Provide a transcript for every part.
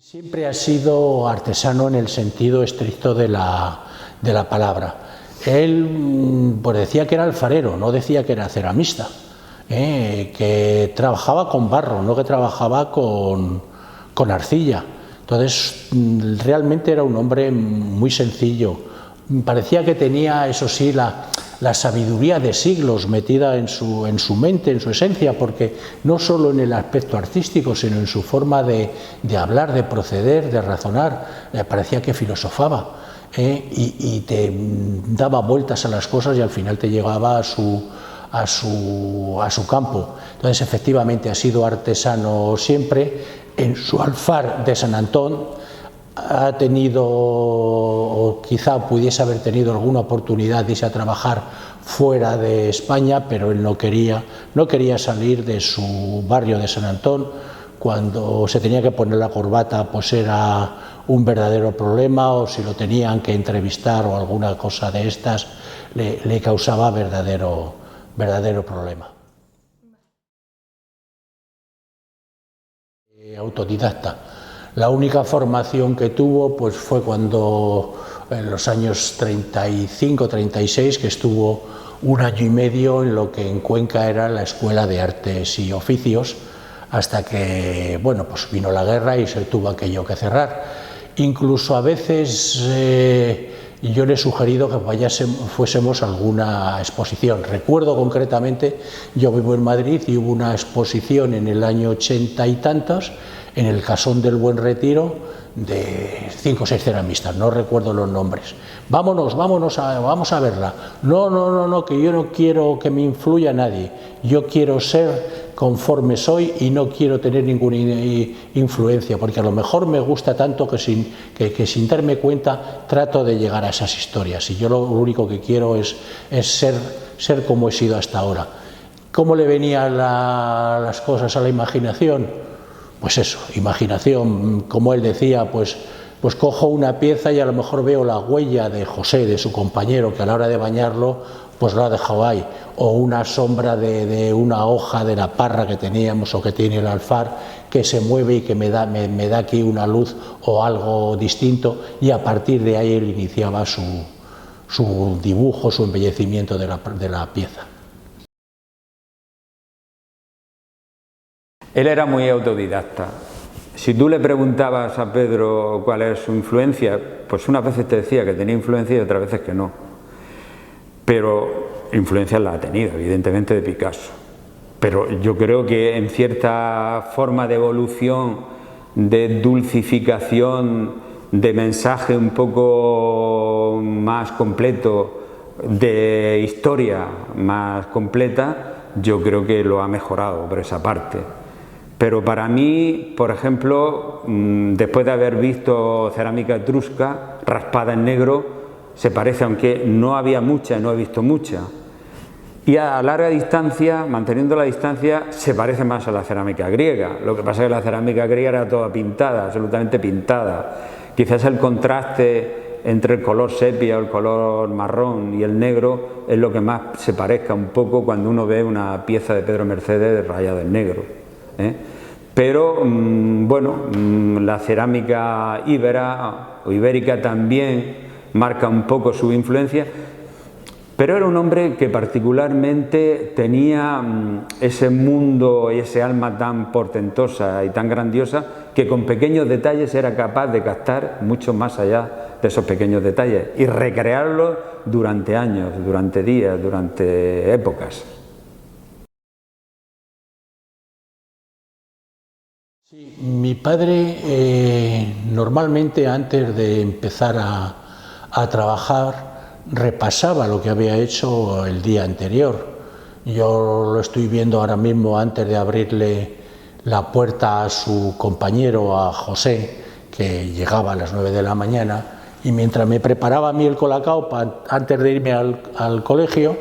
Siempre ha sido artesano en el sentido estricto de la palabra. Él pues decía que era alfarero, no decía que era ceramista, que trabajaba con barro, no que trabajaba con arcilla. Entonces realmente era un hombre muy sencillo. Parecía que tenía, eso sí, la sabiduría de siglos metida en su mente, en su esencia, porque no solo en el aspecto artístico, sino en su forma de hablar, de proceder, de razonar, parecía que filosofaba y te daba vueltas a las cosas y al final te llegaba a su campo. Entonces, efectivamente, ha sido artesano siempre. En su alfar de San Antón ha tenido, o quizá pudiese haber tenido alguna oportunidad de irse a trabajar fuera de España, pero él no quería salir de su barrio de San Antón. Cuando se tenía que poner la corbata, pues era un verdadero problema, o si lo tenían que entrevistar o alguna cosa de estas, le causaba verdadero problema. Autodidacta. La única formación que tuvo pues fue cuando en los años 35-36, que estuvo un año y medio en lo que en Cuenca era la Escuela de Artes y Oficios, hasta que bueno, pues vino la guerra y se tuvo aquello que cerrar. Incluso a veces yo le he sugerido que fuésemos a alguna exposición. Recuerdo concretamente, yo vivo en Madrid y hubo una exposición en el año 80 y tantos en el Casón del Buen Retiro de 5 o 6 ceramistas, no recuerdo los nombres. Vamos a verla. No, que yo no quiero que me influya nadie. Yo quiero ser conforme soy y no quiero tener ninguna influencia, porque a lo mejor me gusta tanto que sin darme cuenta trato de llegar a esas historias. Y yo lo único que quiero es ser como he sido hasta ahora. ¿Cómo le venían las cosas a la imaginación? Pues eso, imaginación, como él decía, pues cojo una pieza y a lo mejor veo la huella de José, de su compañero, que a la hora de bañarlo pues lo ha dejado ahí, o una sombra de una hoja de la parra que teníamos o que tiene el alfar, que se mueve y que me da aquí una luz o algo distinto, y a partir de ahí él iniciaba su dibujo, su embellecimiento de la pieza. Él era muy autodidacta. Si tú le preguntabas a Pedro cuál es su influencia, pues unas veces te decía que tenía influencia y otras veces que no. Pero influencia la ha tenido, evidentemente, de Picasso. Pero yo creo que en cierta forma de evolución, de dulcificación, de mensaje un poco más completo, de historia más completa, yo creo que lo ha mejorado por esa parte. Pero para mí, por ejemplo, después de haber visto cerámica etrusca raspada en negro, se parece, aunque no había mucha, no he visto mucha. Y a larga distancia, manteniendo la distancia, se parece más a la cerámica griega. Lo que pasa es que la cerámica griega era toda pintada, absolutamente pintada. Quizás el contraste entre el color sepia o el color marrón y el negro es lo que más se parezca un poco cuando uno ve una pieza de Pedro Mercedes rayada en negro. Pero bueno, la cerámica íbera o ibérica también marca un poco su influencia, pero era un hombre que particularmente tenía ese mundo y ese alma tan portentosa y tan grandiosa que con pequeños detalles era capaz de captar mucho más allá de esos pequeños detalles y recrearlos durante años, durante días, durante épocas. Sí, mi padre normalmente antes de empezar a trabajar repasaba lo que había hecho el día anterior. Yo lo estoy viendo ahora mismo antes de abrirle la puerta a su compañero, a José, que llegaba a las 9 de la mañana, y mientras me preparaba a mí el colacao antes de irme al colegio,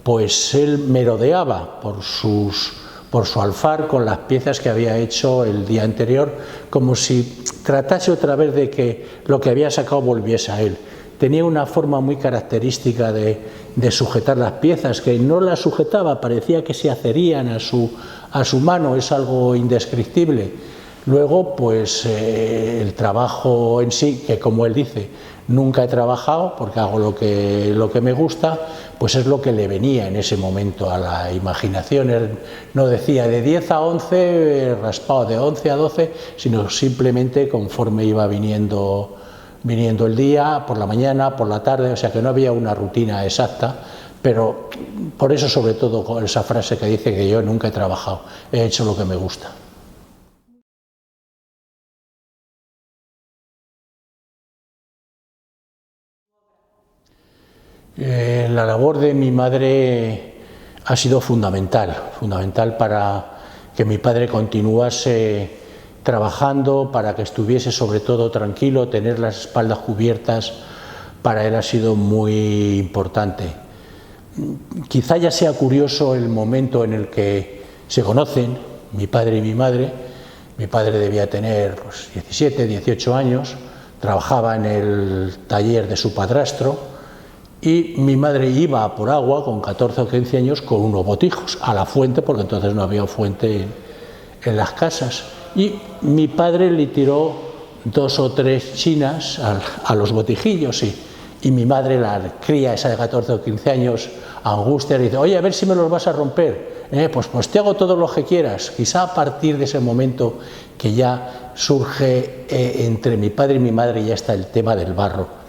pues él merodeaba por su alfar con las piezas que había hecho el día anterior, como si tratase otra vez de que lo que había sacado volviese a él. Tenía una forma muy característica de sujetar las piezas, que no las sujetaba, parecía que se adherían a su mano, es algo indescriptible. Luego, pues el trabajo en sí, que como él dice, nunca he trabajado porque hago lo que me gusta, pues es lo que le venía en ese momento a la imaginación. Él no decía de 10 a 11 raspado, de 11 a 12, sino simplemente conforme iba viniendo el día, por la mañana, por la tarde, o sea que no había una rutina exacta, pero por eso sobre todo con esa frase que dice que yo nunca he trabajado, he hecho lo que me gusta. La labor de mi madre ha sido fundamental para que mi padre continuase trabajando, para que estuviese sobre todo tranquilo, tener las espaldas cubiertas, para él ha sido muy importante. Quizá ya sea curioso el momento en el que se conocen, mi padre y mi madre. Mi padre debía tener 17, 18 años, trabajaba en el taller de su padrastro, y mi madre iba a por agua con 14 o 15 años con unos botijos a la fuente, porque entonces no había fuente en las casas, y mi padre le tiró 2 o 3 chinas a los botijillos, y mi madre, la cría esa de 14 o 15 años, angustia, le dice: oye, a ver si me los vas a romper. Pues te hago todo lo que quieras. Quizá a partir de ese momento que ya surge entre mi padre y mi madre ya está el tema del barro.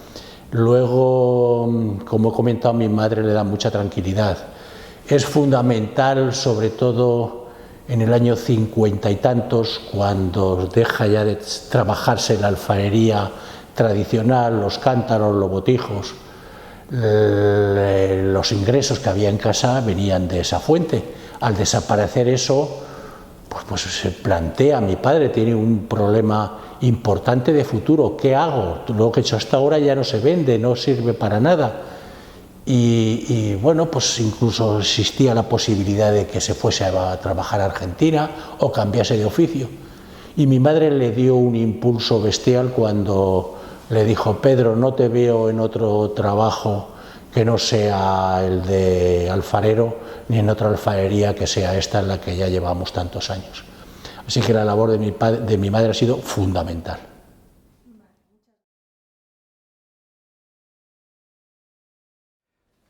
Luego, como he comentado, mi madre le da mucha tranquilidad. Es fundamental, sobre todo en el año 50 y tantos, cuando deja ya de trabajarse la alfarería tradicional, los cántaros, los botijos, los ingresos que había en casa venían de esa fuente. Al desaparecer eso, pues se plantea, mi padre tiene un problema importante de futuro. ¿Qué hago? Lo que he hecho hasta ahora ya no se vende, no sirve para nada. Y bueno, pues incluso existía la posibilidad de que se fuese a trabajar a Argentina o cambiase de oficio. Y mi madre le dio un impulso bestial cuando le dijo: Pedro, no te veo en otro trabajo que no sea el de alfarero, ni en otra alfarería que sea esta en la que ya llevamos tantos años. Así que la labor de mi madre ha sido fundamental.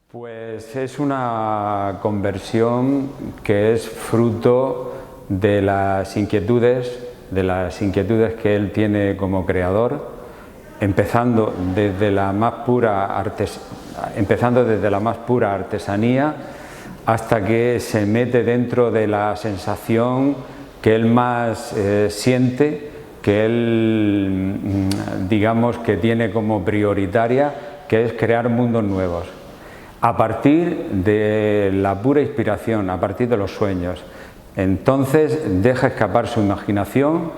Pues es una conversión que es fruto de las inquietudes que él tiene como creador, empezando desde la más pura artesanía hasta que se mete dentro de la sensación que él más siente, que él, digamos, que tiene como prioritaria, que es crear mundos nuevos, a partir de la pura inspiración, a partir de los sueños. Entonces deja escapar su imaginación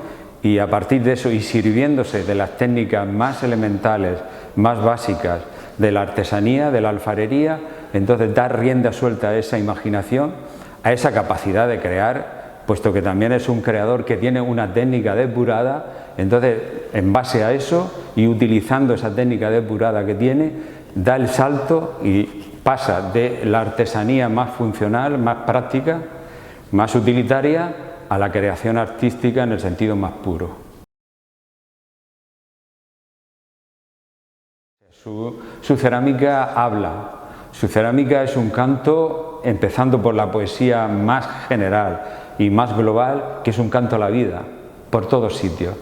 y a partir de eso, y sirviéndose de las técnicas más elementales, más básicas de la artesanía, de la alfarería, entonces da rienda suelta a esa imaginación, a esa capacidad de crear, puesto que también es un creador que tiene una técnica depurada. Entonces, en base a eso y utilizando esa técnica depurada que tiene, da el salto y pasa de la artesanía más funcional, más práctica, más utilitaria, a la creación artística en el sentido más puro. Su cerámica habla. Su cerámica es un canto, empezando por la poesía más general y más global, que es un canto a la vida, por todos sitios.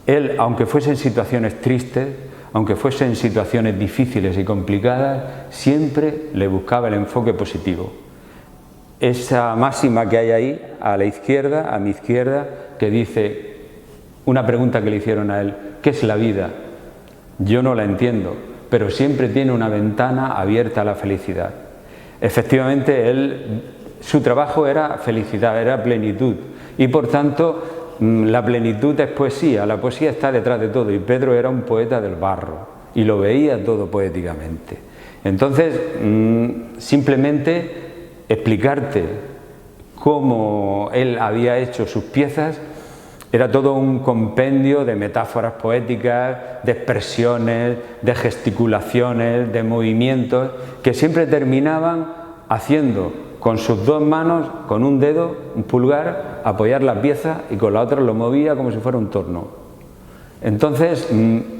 Él, aunque fuese en situaciones tristes, aunque fuese en situaciones difíciles y complicadas, siempre le buscaba el enfoque positivo. Esa máxima que hay ahí, a la izquierda, a mi izquierda, que dice, una pregunta que le hicieron a él: ¿qué es la vida? Yo no la entiendo, pero siempre tiene una ventana abierta a la felicidad. Efectivamente, su trabajo era felicidad, era plenitud, y por tanto la plenitud es poesía, la poesía está detrás de todo, y Pedro era un poeta del barro, y lo veía todo poéticamente. Entonces, simplemente explicarte cómo él había hecho sus piezas era todo un compendio de metáforas poéticas, de expresiones, de gesticulaciones, de movimientos, que siempre terminaban haciendo con sus dos manos, con un dedo, un pulgar, apoyar la pieza y con la otra lo movía como si fuera un torno. Entonces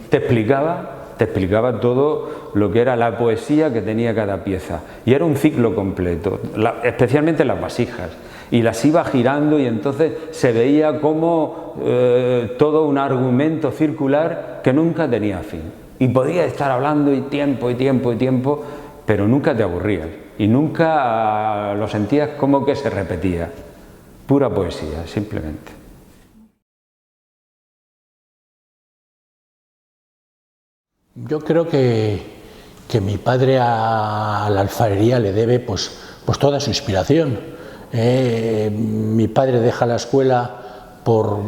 te explicaba todo lo que era la poesía que tenía cada pieza, y era un ciclo completo, especialmente las vasijas, y las iba girando y entonces se veía como todo un argumento circular que nunca tenía fin, y podía estar hablando y tiempo, pero nunca te aburrías y nunca lo sentías como que se repetía, pura poesía, simplemente. Yo creo que mi padre a la alfarería le debe pues toda su inspiración. Mi padre deja la escuela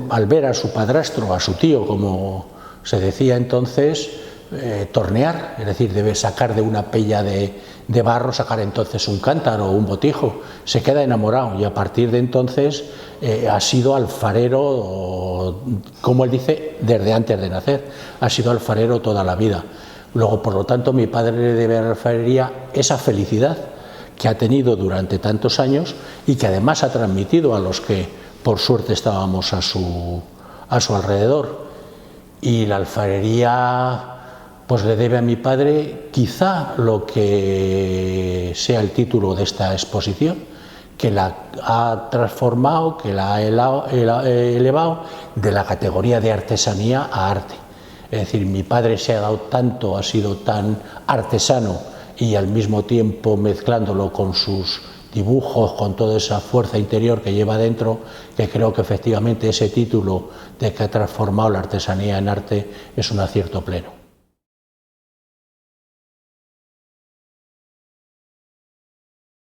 al ver a su padrastro, a su tío, como se decía entonces, tornear, es decir, debe sacar de una pella de barro, sacar entonces un cántaro o un botijo. Se queda enamorado y a partir de entonces ha sido alfarero, como él dice, desde antes de nacer. Ha sido alfarero toda la vida. Luego, por lo tanto, mi padre le debe a la alfarería esa felicidad que ha tenido durante tantos años y que además ha transmitido a los que por suerte estábamos a su alrededor. Y la alfarería pues le debe a mi padre quizá lo que sea el título de esta exposición, que la ha transformado, que la ha elevado de la categoría de artesanía a arte. Es decir, mi padre se ha dado tanto, ha sido tan artesano y al mismo tiempo mezclándolo con sus dibujos, con toda esa fuerza interior que lleva dentro, que creo que efectivamente ese título de que ha transformado la artesanía en arte es un acierto pleno.